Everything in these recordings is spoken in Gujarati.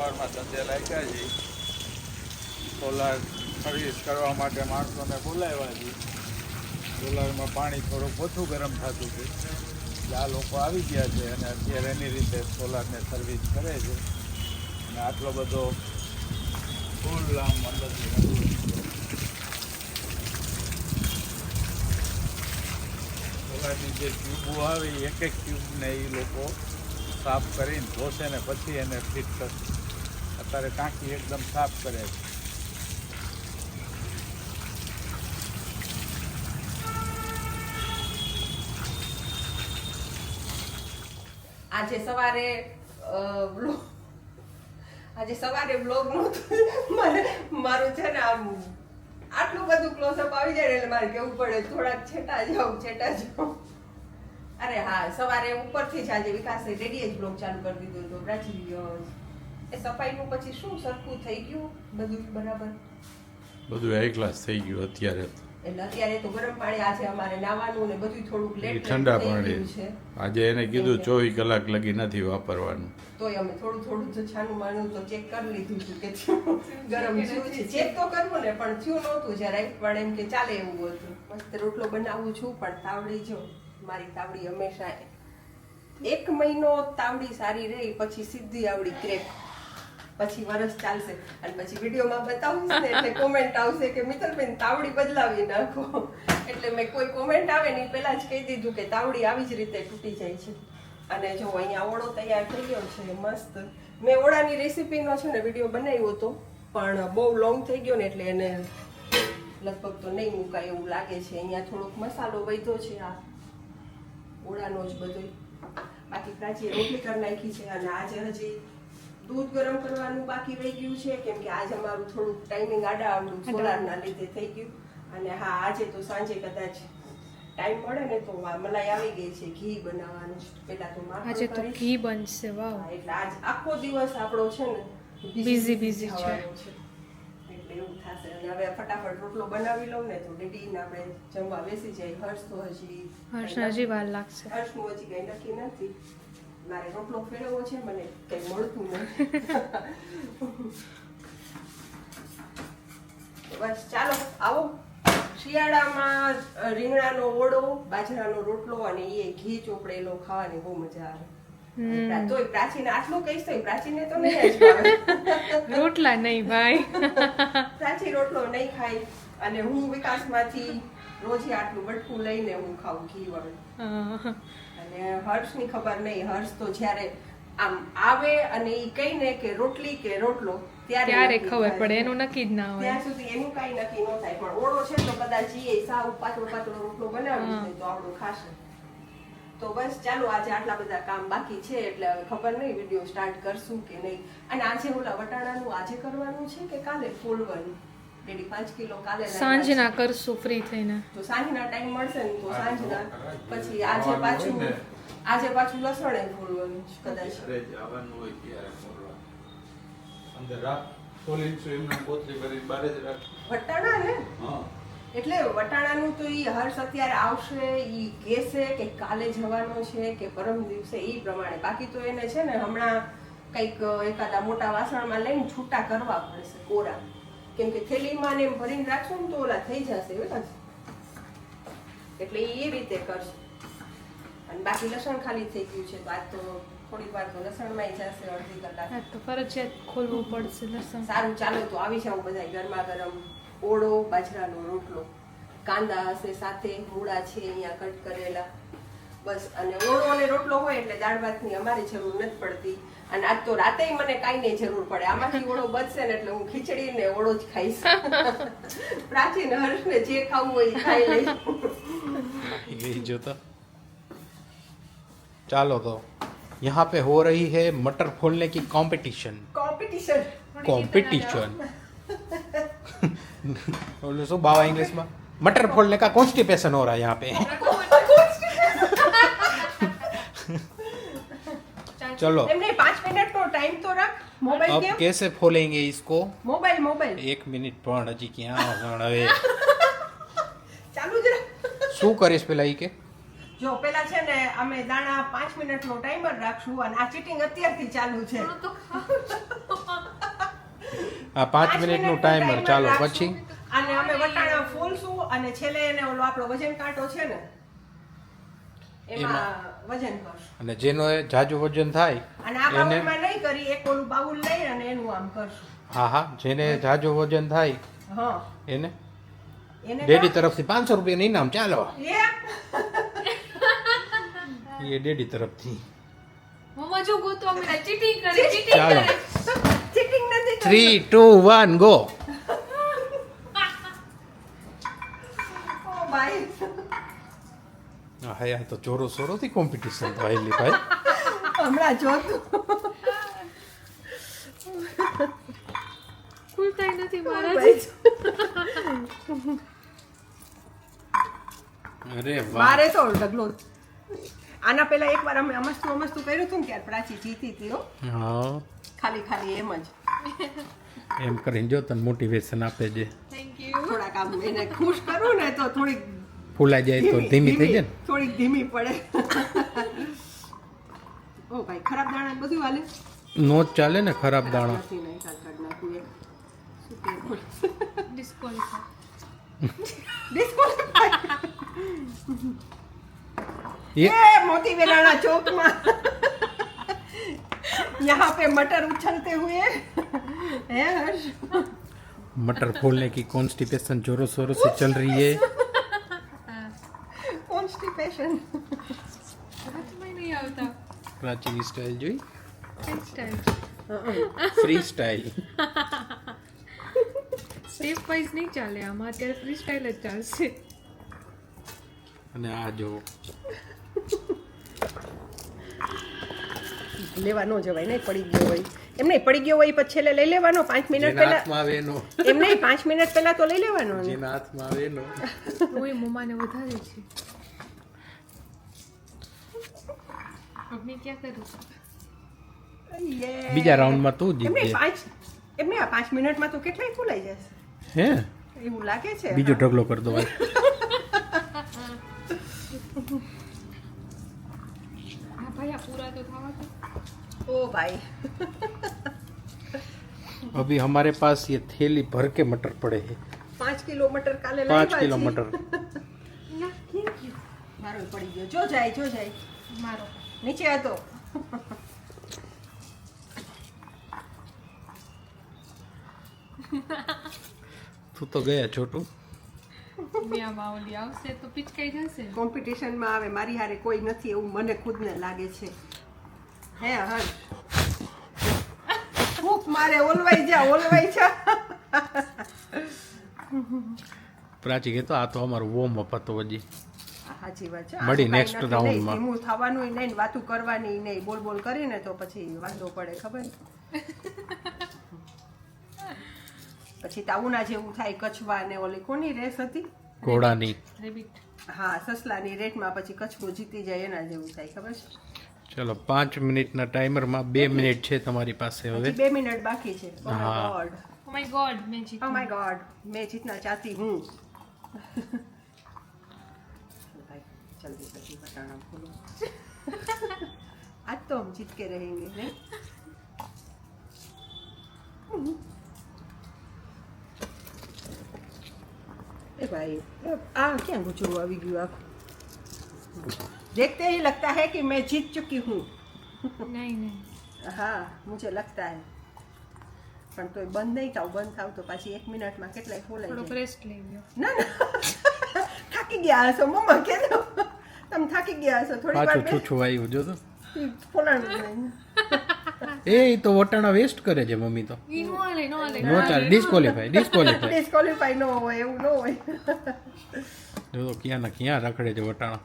સવારમાં ધંધે લાગ્યા છીએ. સોલાર સર્વિસ કરવા માટે માણસોને બોલાવ્યા છીએ. સોલારમાં પાણી થોડુંક ઓછું ગરમ થતું હતું. આ લોકો આવી ગયા છે અને અત્યારે એની રીતે સોલારને સર્વિસ કરે છે. અને આટલો બધો ફૂલ લાંબ અંદરથી સોલારની જે ટ્યુબો આવે એક એક ટ્યુબને એ લોકો સાફ કરીને ધોશે ને પછી એને ફિટ કરશે. અત્યારે ટાંકી એકદમ સાફ કરે છે. આજે સવારે બ્લોગ નહોતું મારું છે ને આમ આટલું બધું ક્લોઝઅપ આવી જાય એટલે મારે કેવું પડે થોડાક છેટા જાઉં. અરે હા, સવારે ઉપરથી જ આજે વિકાસે રેડીએ જ બ્લોગ ચાલુ કરી દીધું હતું. પ્રાચી એ સફાઈનું પછી શું સરખું થઈ ગયું બધું બરાબર, બધું હાઈ ક્લાસ થઈ ગયું અત્યારે. એટલે અત્યારે તો ગરમ પાણી આજે અમારે નાવાનું ને બધું થોડુંક લેટ ઠંડા પાણી છે. આજે એને કીધું 24 કલાક લગી નથી વાપરવાનું. તોય અમે થોડું તો છાનું માનું તો ચેક કરી લીધું હતું કે ગરમ થયું છે. ચેક તો કરવું ને પણ થયું નહોતું જરા, પણ એમ કે ચાલે એવું હતું. મસ્ત રોટલો બનાવું છું પણ તાવડી જો મારી તાવડી હંમેશા 1 મહિનો તાવડી સારી રહી પછી સીધી આવડી ક્રેક, પછી વરસ ચાલશે અને પછી વિડીયોમાં બતાવું ને એટલે કોમેન્ટ આવશે કે મિત્તલબેન તાવડી બદલાવી નાખો. એટલે મેં કોઈ કોમેન્ટ આવે ને પહેલા જ કહી દીધું કે તાવડી આવી જ રીતે તૂટી જાય છે. અને જો અહીંયા ઓળો તૈયાર થઈ ગયો છે મસ્ત. મેં ઓળાની રેસીપીનો છે ને વિડીયો બનાવ્યો હતો પણ બહુ લોંગ થઈ ગયો ને એટલે એને લગભગ તો નહીં મુકાય એવું લાગે છે. અહીંયા થોડોક મસાલો વધ્યો છે આ ઓળાનો જ બધો. બાકી પ્રાચીએ રોટલી કરી નાખી છે અને આજે હજી દૂધ ગરમ કરવાનું બાકી રહી ગયું છે કેમ કે આજે અમારું થોડુંક ટાઈમિંગ આડાઅવળું સોલારના લીધે થઈ ગયું. અને હા, આજે તો સાંજે કદાચ ટાઈમ મળે ને તો મલાઈ આવી ગઈ છે ઘી બનાવવાનું. પેલા તો આજે તો ઘી બનશે. વાવ, એટલે આજ આખો દિવસ આપણો છે ને બિઝી છે. એટલે એવું થશે. અને હવે ફટાફટ રોટલો બનાવી લઉં ને તો દીદીને આપણે જમવા બેસી જાય. હર્ષ તો હજી વાર લાગશે. હર્ષનું હજી કઈ નક્કી નથી. મારે રોટલો ફેરવવો છે, મને કઈ મળતું નથી. બસ ચાલો આવો. શિયાળામાં રીંગણાનો ઓળો, બાજરાનો રોટલો અને એ ઘી ચોપડેલો ખાવાની બહુ મજા આવે. તોય પ્રાચીને આટલું કહીશ તો પ્રાચીને તો નહીં જ ભાવે. રોટલા નહીં ભાઈ. પ્રાચી રોટલો નહીં ખાય અને હું વિકાસમાંથી રોજે આટલું બટકું લઈને હું ખાઉં ઘી વાળું. અને હર્ષની ખબર નહીં. હર્ષ તો જ્યારે આમ આવે અને ઈ કઈ ને કે રોટલી કે રોટલો ત્યારે ખબર પડે, એનું નક્કી જ ના હોય. ત્યાં સુધી એનું કઈ નક્કી ન થાય. પણ ઓળો છે તો કદાચ ઈ સાવ પાતળો રોટલો બનાવી તો આપણું ખાશે. તો બસ ચાલો, આજે આટલા બધા કામ બાકી છે એટલે હવે ખબર નહીં વિડીયો સ્ટાર્ટ કરશું કે નહીં. અને આજે ઓલા વટાણાનું આજે કરવાનું છે કે કાલે ફોલવાનું? ડેડી 5 કિલો કાલે સાંજના કરશું ફ્રી થઈને. તો સાંજના ટાઈમ મળશે ને તો સાંજના. પછી આજે પાછું લસણ ફોલવાનું કદાચ. આવવાનું હોય ત્યારે ફોલવા. અંદર રાખ ફોલીને એમને કોથળી ભરીને બારે જ રાખ. વટાણા ને હા, એટલે વટાણાનું તો ઈ હર્ષ અત્યારે આવશે, ઈ કહેશે કે કાલે જવાનો છે કે પરમ દિવસે, ઈ પ્રમાણે. બાકી તો એને છે ને હમણાં કંઈક એકાદા મોટા વાસણમાં લઈને છૂટા કરવા પડશે કોરા. કેમ કે થેલીમાં ને એમ ભરીને રાખશું ને તો ઓલા થઈ જશે બરાબર. એટલે એ રીતે કરશે. અને બાકી લસણ ખાલી થઈ ગયું છે તો આજ તો થોડીક વાર તો લસણમાં જશે, અડધી કલાક. તો ફરજિયાત ખોલવું પડશે લસણ. સારું ચાલો તો આવી જાવ બધા. ગરમા ગરમ ઓળો, બાજરાનો રોટલો, કાંદા હશે સાથે, મૂળા છે અહીંયા કટ કરેલા. બસ. અને ઓળો અને રોટલો હોય એટલે દાળ ભાતની અમારી જરૂર નથી પડતી. અને આજ તો રાતે મને કાંઈ નહીં જરૂર પડે. આમાંથી ઓળો બચશે ને એટલે હું ખીચડી ને ઓળો જ ખાઈશ. પ્રાચીન હર્ષને જે ખાવું હોય એ ખાઈ લઈશ. यही जो था। चलो तो यहाँ पे हो रही है मटर फोड़ने की कंपटीशन। बोलो सो बाबा इंग्लिश में मटर फोड़ने का कॉन्स्टिपेशन हो रहा है यहाँ पे। चलो एमने 5 मिनट નો ટાઈમ તો રાખ. મોબાઈલ अब કેમ कैसे फोलेंगे इसको? મોબાઈલ 1 મિનિટ પણ હજી ક્યાં હવે ચાલુ જ રાખ. શું કરીશ પેલા ઈ કે જો પેલા છે ને અમે દાણા 5 મિનિટનો ટાઈમર રાખશું અને આ ચીટિંગ અત્યારથી ચાલુ છે. આ 5 મિનિટનું ટાઈમર ચાલો પછી અને અમે વટાણા ફોલશું અને છેલ્લે એને ઓલો આપણો વજન કાંટો છે ને એમાં વજન કરશું અને જેનો જાજુ વજન થાય અને આ બાઉલમાં નહીં કરી એક ઓલું બાઉલ લઈ અને એનું આમ કરશું હા જેને જાજુ વજન થાય હા એને એને ડેડી તરફથી 500 રૂપિયાનું ઇનામ ચાલો એ એ ડેડી તરફથી મમ્મા જો ગોતો અમે ચીટિંગ કરે ચાલો ચીટિંગ નથી 3 2 1 ગો ઓ ભાઈ હા યાર તો ચોરો સોરોથી કોમ્પિટિશન તો આવેલી ભાઈ હમણાં જોતું ખુલતાય નથી મારા ભાઈ અરે વાહ મારે તો ઢગલો આના પહેલા એકવાર અમે અમસ્તું કર્યું હતું ને ત્યારે પ્રાચી જીતી હતી હો હા ખાલી એમ જ એમ કરીને જો તને મોટિવેશન આપે છે થેન્ક યુ થોડાક આમ એને ખુશ કરું ને તો થોડીક ફૂલાઈ જાય તો ધીમી થઈ જાય ને થોડીક ધીમી પડે ઓ ભાઈ ખરાબ દાણા બધું હાલે નો જ ચાલે ને ખરાબ દાણા નથી નહીં કાઢ નાખું એક શું કે ડિસ્કોલિફાઈ ये ए मोती बेलाना चौक में यहाँ पे मटर उछलते हुए है हर्ष मटर फूलने की कॉन्स्टिपेशन जोरों शोरों से चल रही है कॉन्स्टिपेशन હાથમાં નહીં આવતા प्राची स्टाइल જોઈ style free style step wise નહીં ચાલે આમાં અત્યારે ફ્રી સ્ટાઇલ જ ચાલશે અને આ જો લેવા ન જવાય નહીં પડી ગયો હોય એમ નહીં પડી ગયો હોય પછી છેલ્લે લઈ લેવાનો 5 મિનિટ જેના પહેલા હાથમાં આવે એનો એમ નહીં 5 મિનિટ પહેલા તો લઈ લેવાનો ને. જેના હાથમાં આવે એનો હું મમ્માને વધારે છે મમ્મી ક્યાં કરું Yeah. બીજા રાઉન્ડમાં તું એમ જીત નહીં ગયા 5 મિનિટમાં તો કેટલાય ફૂલાઈ જશે હે એવું લાગે છે બીજો ઢગલો કરી દો ભાઈ હા ભાઈ આ પૂરા તો થવા દો ओ भाई अभी हमारे पास ये थैली भर के मटर पड़े हैं 5 કિલો મટર કાલે 5 किलो मटर ના થેન્ક યુ મારો પડી ગયો જો જાય મારો નીચે હતો તું તો ગયા છોટું મિયામાં ઓલી આવશે તો પિચકાઈ જશે કોમ્પિટિશનમાં આવે મારી હારે કોઈ નથી એવું મને ખુદને લાગે છે હે હર્ષ ફૂક મારે ઓલવાઈ જા પ્રાચી કહેતો આ તો અમારું વોર્મ અપ હતો હજી સાચી વાત છે મળી આનું next કાંઈ નથી, round માં. ધીમું થવાનું નહીં વાતું કરવાની નહીં બોલ કરીને તો પછી વાંધો પડે ખબર પછી તાવુના જેવું થાય કચ્છવા ને ઓલી કોની રેસ હતી ઘોડાની રેબિટ હા સસલાની રેટમાં પછી કચ્છવો જીતી જાય એના જેવું થાય ખબર છે ચલો 5 મિનિટના ટાઈમરમાં 2 મિનિટ છે તમારી પાસે હવે હજી 2 મિનિટ બાકી છે ઓ હા. My O God my God મેં ઓ જીત્યું माय गॉड मैं जीतना चाहती हूँ भाई जल्दी जल्दी बताना बोलो आज तो हम जीत के रहेंगे नहीं ए भाई आ क्या गुचरू अभी गया देखते ही लगता है कि मैं जीत चुकी हूँ નહીં हाँ मुझे लगता है પણ તો બંધ નહીં થાવ તો પાછી 1 મિનિટમાં કેટલાય ફોલાઈ થોડોક જાય રેસ્ટ લઈ લ્યો ના થાકી ગયા હશો મમ્મા કે તમે થાકી ગયા હશો થોડી વાર પાછું છૂછું આવ્યું જો તો ફોલાણું એ તો વટાણા વેસ્ટ કરે છે મમ્મી તો ઈ નો હાલે નો ચાલે ડિસ્કોલિફાઈ ડિસ્કોલિફાઈ ન હોય એવું ન હોય જો તો ક્યાં ના ક્યાં રખડે છે વટાણા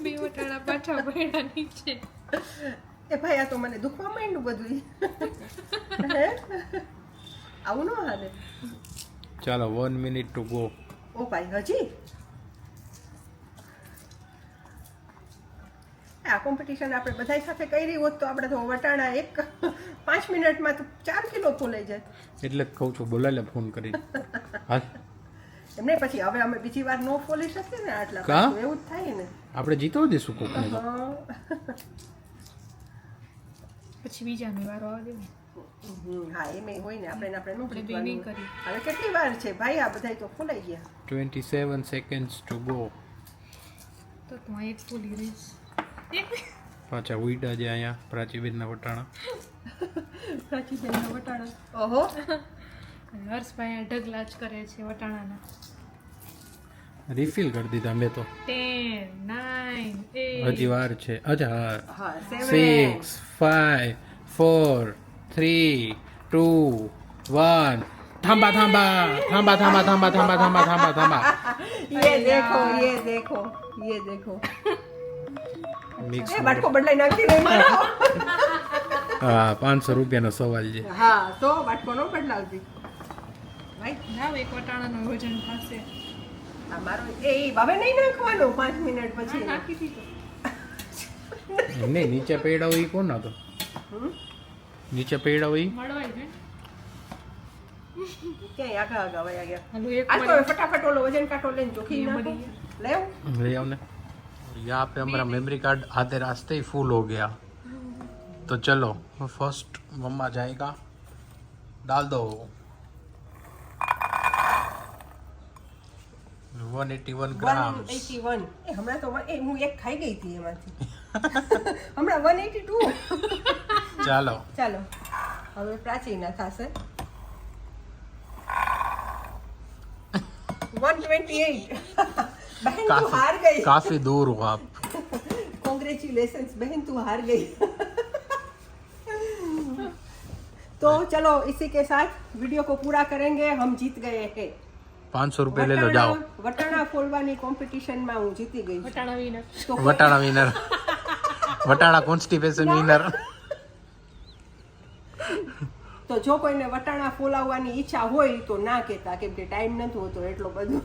બે વટાણા પાછા પડ્યા નીચે એ ભાઈ આ તો મને દુખવા માંડ્યું બધું હે આવું ન હાલે ચાલો 1 મિનિટ ટુ ગો ઓ ભાઈ હજી આ કોમ્પિટિશન આપણે બધા સાથે કરી હોત તો આપણે તો વટાણા 5 મિનિટમાં તો 4 કિલો ફોલાઈ જાય એટલે જ કહું છું બોલાય લે ફોન કરી હાલ એમને પછી હવે અમે બીજી વાર નો ફોલી શકીએ ને આટલા કા? પાછું એવું જ થાય ને આપણે જીતવા દઈશું કોકને તો હા. પછી બીજાને વારો આવે ને હા એમ હોય ને આપણે આપણે નું બે જીતવાનું નહીં હોય. કરી. હવે કેટલી વાર છે ભાઈ આ બધા તો ફૂલાઈ ગયા 27 seconds to go. તો તું એક ફૂલી રહીશ એક પાછા ઉઈડા જે અહીંયા પ્રાચીબેનના વટાણા. પ્રાચી બેનના વટાણા ઓહો અને હર્ષભાઈ આ ઢગલા જ કરે છે વટાણાના. રિફિલ કરી દીધા મેં તો. 10 9 હજી 8 વાર છે. અચ્છા હા 6 5 4 3 2 1 થાંબા થાંબા થાંબા થાંબા થાંબા થાંબા થાંબા થાંબા થાંબા. ये देखो ये देखो મિક્સ. એ બાટકો બદલાઈ નાખી નહીં મારો હા 500 રૂપિયાનો સવાલ છે. હા તો બાટકો નો બદલાવતી ભાઈ લાવ એક વટાણાનું વજન થશે. આ મારો એ હવે નહીં નાખવાનો 5 મિનિટ પછી નાખી દીધો. નહીં નીચે પેડાવો ઈ કોણ હતો? હમ? નીચે પેડાવો ઈ મળવાય છે ક્યાંય આગા વયા ગયા હાલો એક આ તો હવે ફટાફટ ઓલો વજન કાંટો લઈને ચોખી ये નાખો बढ़िया। લેવ ले आओ ने. यहाँ पे हमारा मेमोरी कार्ड आते रास्ते ही फुल हो गया. तो चलो फर्स्ट मम्मा जाएगा डाल दो 181 ग्राम. 181 એ હમણાં તો હું એક ખાઈ ગઈ હતી એમાંથી હમણાં 182 ચાલો ચાલો હવે પ્રાચીના થશે 128 બહેન તું હાર ગઈ काफी दूर हो आप. कॉन्ग्रेचुलेशंस बहन तू हार गई तो चलो इसी के साथ वीडियो को पूरा करेंगे हम जीत गए हैं 500 रुपए ले लो जाओ. વટાણા ફોલવાની કોમ્પિટિશન માં હું જીતી ગઈ છું. વટાણા વિનર. તો वटाणा विनर वटाणा कॉन्स्टिपेशन विनर. તો જો કોઈને વટાણા ફોલાવવાની ઈચ્છા હોય તો ના કહેતા કેમ કે ટાઈમ નથી હોતો એટલો બધો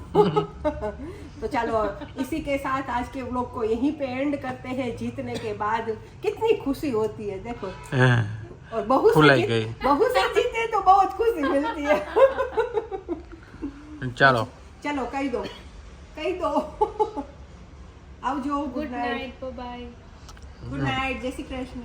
तो चलो इसी के साथ आज के व्लॉग को यहीं पे एंड करते हैं जीतने के बाद कितनी खुशी होती है देखो और बहू फुलाई से गई. बहू से जीते तो बहुत खुशी मिलती है चलो चलो कही दो आवજો good night bye. Good night Jai Shri Krishna